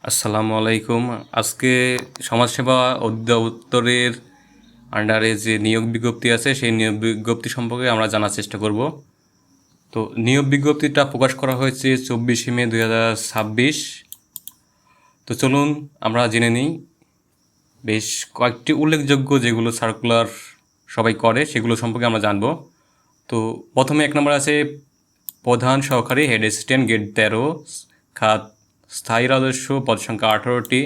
আসসালামু আলাইকুম। আজকে সমাজসেবা অধিদপ্তরের আন্ডারে যে নিয়োগ বিজ্ঞপ্তি আছে সেই নিয়োগ বিজ্ঞপ্তি সম্পর্কে আমরা জানার চেষ্টা করব। তো নিয়োগ বিজ্ঞপ্তিটা প্রকাশ করা হয়েছে 24শে মে 2026। তো চলুন আমরা জেনে নিই বেশ কয়েকটি উল্লেখযোগ্য যেগুলো সার্কুলার সবাই করে সেগুলো সম্পর্কে আমরা জানব। তো প্রথমে 1 নম্বর আছে প্রধান সহকারী হেড অ্যাসিস্ট্যান্ট গ্রেড 13 খাত স্থায়ী রাজস্ব, পদ সংখ্যা 18টি।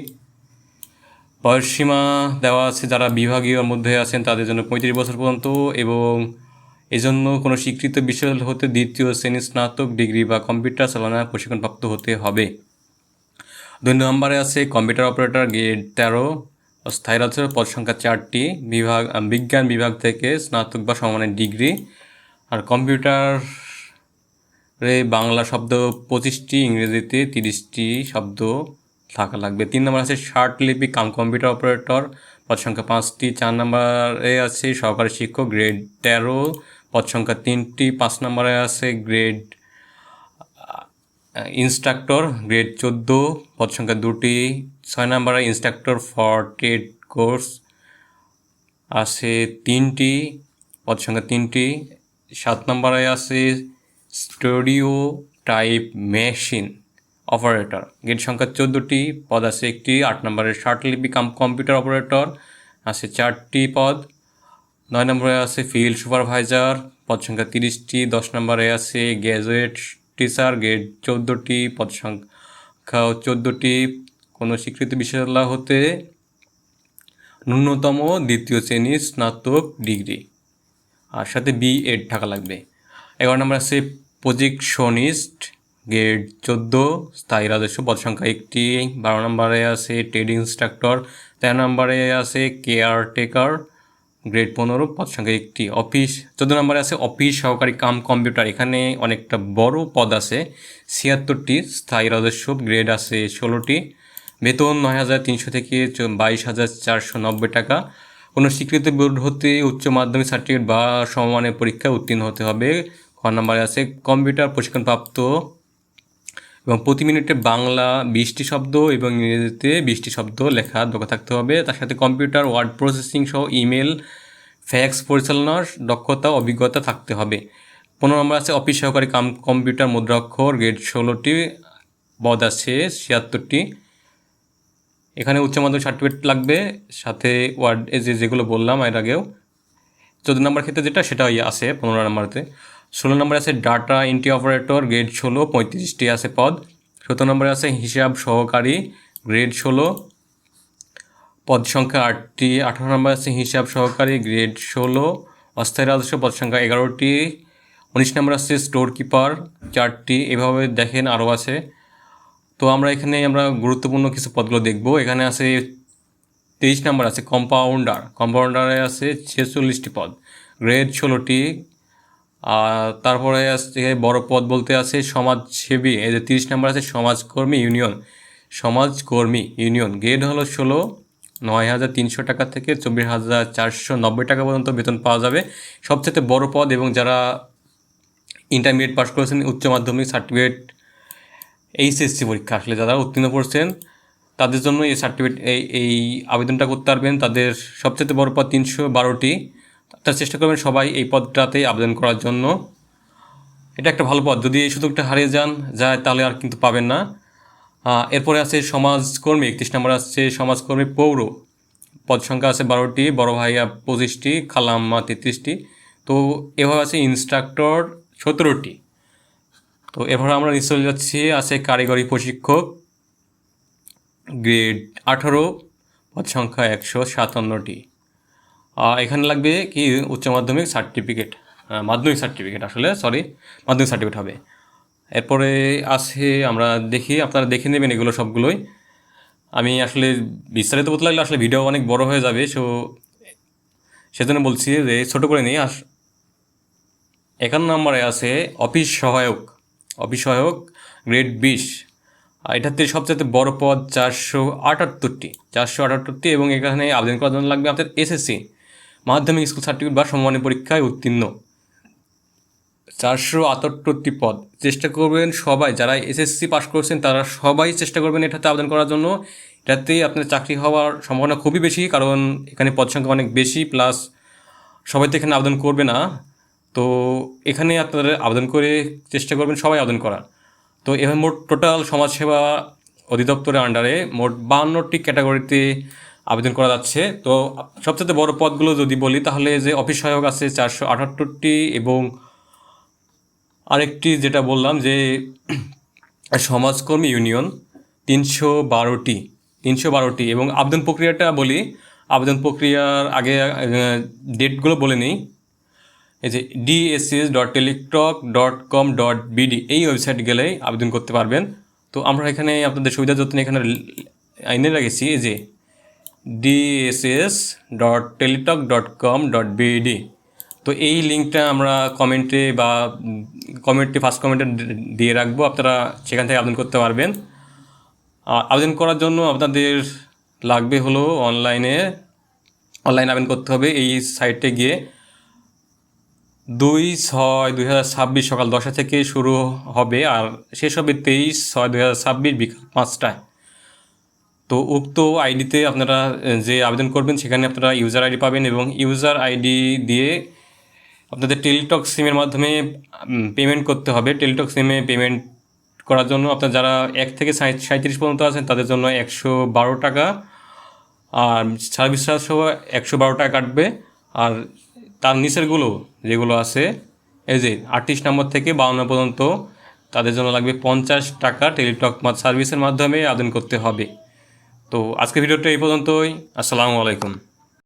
বয়সসীমা দেওয়া আছে যারা বিভাগীয় মধ্যে আছেন তাদের জন্য 35 বছর পর্যন্ত এবং এজন্য কোনো স্বীকৃত বিশ্ববিদ্যালয় হতে দ্বিতীয় শ্রেণীর স্নাতক ডিগ্রি বা কম্পিউটার চালনায় প্রশিক্ষণপ্রাপ্ত হতে হবে। 2 নম্বরে আছে কম্পিউটার অপারেটর গ্রেড 13 স্থায়ী রাজস্ব, পদ সংখ্যা 4টি, বিজ্ঞান বিভাগ থেকে স্নাতক বা সমমানের ডিগ্রি। আর কম্পিউটারে বাংলা শব্দ 25টি, ইংরেজিতে 30টি শব্দ থাকা লাগবে। 3 নম্বর আছে লিপি কাম কম্পিউটার অপারেটর, পদ সংখ্যা 5টি। 4 নম্বরে আছে সহকারী শিক্ষক গ্রেড 13, পদ সংখ্যা 3টি। 5 নম্বরে আছে গ্রেড ইনস্ট্রাক্টর গ্রেড 14, পদ সংখ্যা 2টি। 6 নম্বরে ইনস্ট্রাক্টর ফর ট্রেড কোর্স আছে 3টি, পদ সংখ্যা 3টি। 7 নম্বরে আছে studio type machine operator grade সংখ্যা 14টি, পদ আছে 1টি। 8 নম্বরে লিপি কাম কম্পিউটার অপারেটর আছে 4টি পদ। 9 নম্বরে আছে ফিল্ড সুপারভাইজার, পদ সংখ্যা 30টি। 10 নম্বরে আছে গ্র্যাজুয়েট টিচার গ্রেড 14টি, পদ সংখ্যা 14টি। কোনো স্বীকৃত বিশ্ববিদ্যালয় হতে ন্যূনতম দ্বিতীয় শ্রেণীর স্নাতক ডিগ্রি আর সাথে B.Ed থাকা লাগবে। 11 নম্বর আছে প্রজেকশনিস্ট গ্রেড 14 স্থায়ী রাজস্ব, পদ সংখ্যা 1টি। 12 নম্বরে আছে ট্রেড ইনস্ট্রাক্টর। 13 নম্বরে আছে কেয়ারটেকার গ্রেড 15, পদ সংখ্যা 1টি। 14 নম্বরে আছে অফিস সহকারী কাম কম্পিউটার, এখানে অনেকটা বড় পদ আছে 76টি, স্থায়ী রাজস্ব, গ্রেড আছে 16টি। বেতন 9,300 থেকে 22,490 টাকা। কোনো স্বীকৃত বোর্ড হতে উচ্চ মাধ্যমিক সার্টিফিকেট বা সমমানের পরীক্ষায় উত্তীর্ণ হতে হবে। খ নম্বরে আছে কম্পিউটার প্রশিক্ষণপ্রাপ্ত এবং প্রতি মিনিটে বাংলা 20টি শব্দ এবং ইংরেজিতে 20টি শব্দ লেখা দক্ষ থাকতে হবে। তার সাথে কম্পিউটার ওয়ার্ড প্রসেসিং সহ ইমেল ফ্যাক্স পরিচালনার দক্ষতা অভিজ্ঞতা থাকতে হবে। 15 নম্বর আছে অফিস সহকারী কাম কম্পিউটার মুদ্রাক্ষর গ্রেড 16টি, পদ আছে 76টি। এখানে উচ্চ মাধ্যমিক সার্টিফিকেট লাগবে, সাথে ওয়ার্ড যেগুলো বললাম এর আগেও। 14 নম্বর ক্ষেত্রে যেটা সেটা আছে 15 নম্বরতে। 16 নম্বরে আছে ডাটা এন্ট্রি অপারেটর গ্রেড 16, 35টি আছে পদ। 17 নম্বরে আছে হিসাব সহকারী গ্রেড 16, পদ সংখ্যা 8টি। 18 নম্বরে আছে হিসাব সহকারী গ্রেড 16 অস্থায়ী রাজস্ব, পদ সংখ্যা 11টি। 19 নম্বর আছে স্টোর কিপার 4টি। এভাবে দেখেন আরও আছে। তো আমরা গুরুত্বপূর্ণ কিছু পদগুলো দেখব। এখানে আছে 23 নম্বর আছে কম্পাউন্ডারে আছে 46টি পদ, গ্রেড 16টি। আর তারপরে আসছে বড় পদ বলতে আছে সমাজসেবী, এই যে 30 নম্বর আছে সমাজকর্মী ইউনিয়ন, গ্রেড হলো 16, 9,300 টাকা থেকে 24,490 টাকা পর্যন্ত বেতন পাওয়া যাবে। সবচেয়ে বড় পদ এবং যারা ইন্টারমিডিয়েট পাস করেছেন, উচ্চ মাধ্যমিক সার্টিফিকেট, এইচএসসি পরীক্ষা আসলে যারা উত্তীর্ণ করছেন তাদের জন্য এই সার্টিফিকেট এই আবেদনটা করতে পারবেন। তাদের সবচেয়ে বড় পদ 312টি। তার চেষ্টা করবেন সবাই এই পদটাতে আবেদন করার জন্য। এটা একটা ভালো পদ, যদি এই সুযোগটা হারিয়ে যায় তাহলে আর কিন্তু পাবেন না। এরপরে আছে সমাজকর্মী, 31 নম্বর আছে সমাজকর্মী পৌর, পদ সংখ্যা আছে 12টি, বড় ভাইয়া 25টি, খালাম্মা 33টি। তো এভাবে আছে ইনস্ট্রাক্টর 17টি। তো এরপরে আমরা নিচে চলে যাচ্ছি, আছে কারিগরি প্রশিক্ষক গ্রেড 18, পদ সংখ্যা 157টি। এখানে লাগবে কি উচ্চ মাধ্যমিক সার্টিফিকেট, মাধ্যমিক সার্টিফিকেট হবে। এরপরে আছে আমরা দেখি, আপনারা দেখে নেবেন এগুলো সবগুলোই। আমি আসলে বিস্তারিত বলতে লাগলে আসলে ভিডিও অনেক বড় হয়ে যাবে, সেজন্য বলছি যে ছোটো করে নিই। 51 নম্বরে আছে অফিস সহায়ক গ্রেড 20, এটাতে সবচেয়ে বড় পদ 478টি এবং এখানে আবেদন করার জন্য লাগবে আপনাদের এসএসসি মাধ্যমিক স্কুল সার্টিফিকেট বা সমমানের পরীক্ষায় উত্তীর্ণ। 478টি পদ। চেষ্টা করবেন সবাই, যারা এসএসসি পাস করছেন তারা সবাই চেষ্টা করবেন এটাতে আবেদন করার জন্য। এটাতে আপনার চাকরি হওয়ার সম্ভাবনা খুবই বেশি, কারণ এখানে পদ সংখ্যা অনেক বেশি, প্লাস সবাই তো এখানে আবেদন করবে না। তো এখানে আপনারা আবেদন করে চেষ্টা করবেন সবাই আবেদন করার। তো এভাবে মোট টোটাল সমাজসেবা অধিদপ্তরের আন্ডারে মোট 52টি ক্যাটাগরিতে আবেদন করা যাচ্ছে। তো সবচেয়ে বড় পদগুলো যদি বলি তাহলে যে অফিস সহায়ক আছে 478টি, এবং আরেকটি যেটা বললাম যে সমাজকর্মী ইউনিয়ন 312টি। এবং আবেদন প্রক্রিয়াটা বলি, আবেদন প্রক্রিয়ার আগে ডেটগুলো বলে নিই। এই যে dss.teletalk.com.bd এই ওয়েবসাইট গেলেই আবেদন করতে পারবেন। তো আমরা এখানে আপনাদের সুবিধার জন্য এখানে আইনে রেখেছি এই যে dss.teletalk.com.bd। তো এই লিঙ্কটা আমরা কমেন্টে ফার্স্ট কমেন্টে দিয়ে রাখবো, আপনারা সেখান থেকে আবেদন করতে পারবেন। আবেদন করার জন্য আপনাদের লাগবে হলো অনলাইন আবেদন করতে হবে। এই সাইটে গিয়ে 2/6/2026 সকাল 10টা থেকে শুরু হবে, আর শেষ হবে 23/6/2026 বিকাল 5টায়। তো উক্ত আইডিতে আপনারা যে আবেদন করবেন সেখানে আপনারা ইউজার আইডি পাবেন, এবং ইউজার আইডি দিয়ে আপনাদের টেলিটক সিমের মাধ্যমে পেমেন্ট করতে হবে। টেলিটক সিমে পেমেন্ট করার জন্য আপনার যারা 1 থেকে 37 পর্যন্ত আছেন তাদের জন্য 112 টাকা, আর সার্ভিস চার্জ সহ 112 টাকা কাটবে। আর তার নিচেরগুলো যেগুলো আছে এই যে 38 নম্বর থেকে 52 পর্যন্ত তাদের জন্য লাগবে 50 টাকা টেলিটক সার্ভিসের মাধ্যমে আবেদন করতে হবে। তো আজকের ভিডিওটা এই পর্যন্তই। আসসালামু আলাইকুম।